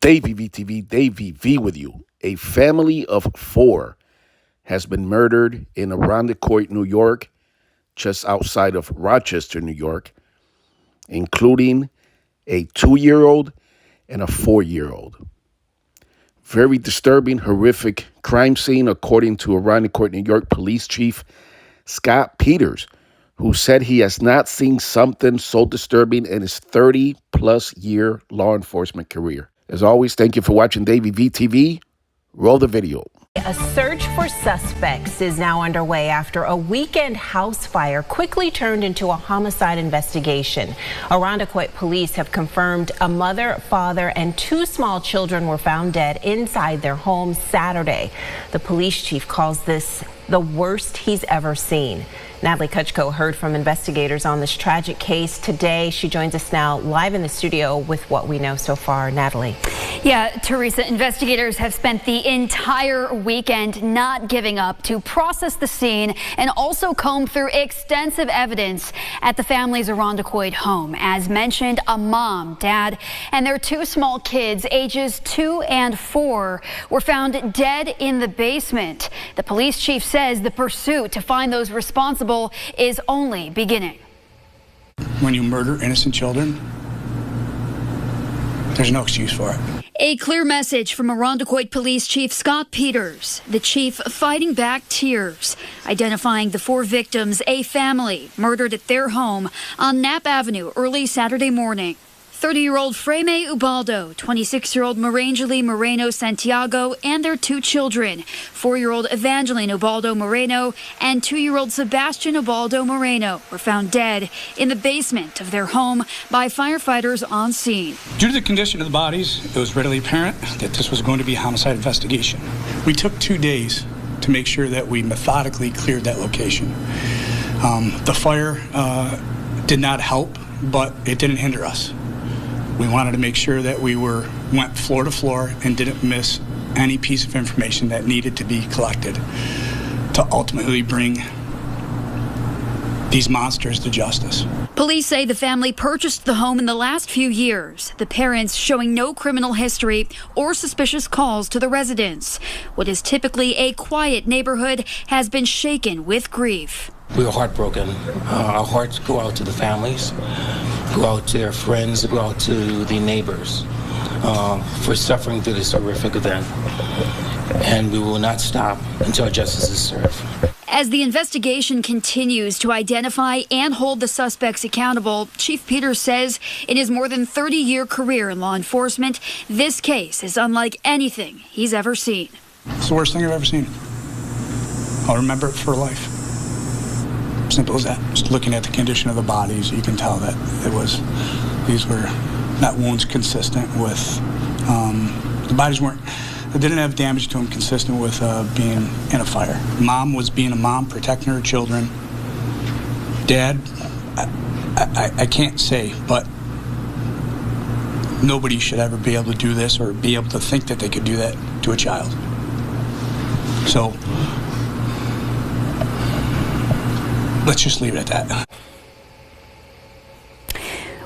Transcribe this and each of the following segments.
Davey VTV, Davey V with you. A family of 4 has been murdered in Arundecoit, New York, just outside of Rochester, New York, including a 2-year-old and a 4-year-old. Very disturbing, horrific crime scene, according to Arundecoit, New York Police Chief Scott Peters, who said he has not seen something so disturbing in his 30-plus year law enforcement career. As always, thank you for watching Davey VTV. Roll the video. A search for suspects is now underway after a weekend house fire quickly turned into a homicide investigation. Arundecoit police have confirmed a mother, father, and 2 small children were found dead inside their home Saturday. The police chief calls this the worst he's ever seen. Natalie Kutchko heard from investigators on this tragic case today. She joins us now live in the studio with what we know so far. Natalie. Yeah, Teresa, investigators have spent the entire weekend not giving up to process the scene and also comb through extensive evidence at the family's Arundecoit home. As mentioned, a mom, dad, and their 2 small kids, ages 2 and 4, were found dead in the basement. The police chief says the pursuit to find those responsible is only beginning. When you murder innocent children, there's no excuse for it. A clear message from Arundecoit Police Chief Scott Peters, the chief fighting back tears, identifying the 4 victims, a family murdered at their home on Knapp Avenue early Saturday morning. 30-year-old Freme Ubaldo, 26-year-old Marangeli Moreno Santiago, and their 2 children, 4-year-old Evangeline Ubaldo Moreno and 2-year-old Sebastian Ubaldo Moreno, were found dead in the basement of their home by firefighters on scene. Due to the condition of the bodies, it was readily apparent that this was going to be a homicide investigation. We took 2 days to make sure that we methodically cleared that location. The fire did not help, but it didn't hinder us. We wanted to make sure that we went floor to floor and didn't miss any piece of information that needed to be collected to ultimately bring these monsters to justice. Police say the family purchased the home in the last few years, the parents showing no criminal history or suspicious calls to the residents. What is typically a quiet neighborhood has been shaken with grief. We were heartbroken. Our hearts go out to the families, go out to their friends, go out to the neighbors for suffering through this horrific event. And we will not stop until justice is served. As the investigation continues to identify and hold the suspects accountable, Chief Peters says in his more than 30-year career in law enforcement, this case is unlike anything he's ever seen. It's the worst thing I've ever seen. I'll remember it for life. Simple as that. Just looking at the condition of the bodies, you can tell that these were not wounds consistent with, the bodies didn't have damage to them consistent with being in a fire. Mom was being a mom, protecting her children. Dad, I can't say, but nobody should ever be able to do this or be able to think that they could do that to a child. So, let's just leave it at that.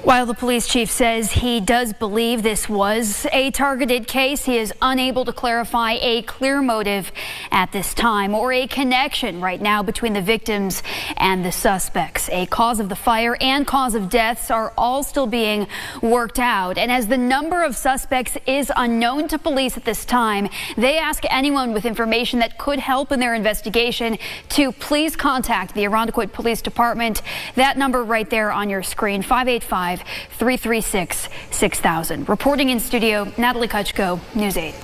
While the police chief says he does believe this was a targeted case, he is unable to clarify a clear motive at this time or a connection right now between the victims and the suspects. A cause of the fire and cause of deaths are all still being worked out. And as the number of suspects is unknown to police at this time, they ask anyone with information that could help in their investigation to please contact the Arundecoit Police Department. That number right there on your screen, 585-336-6000. Reporting in studio, Natalie Kutchko, News 8.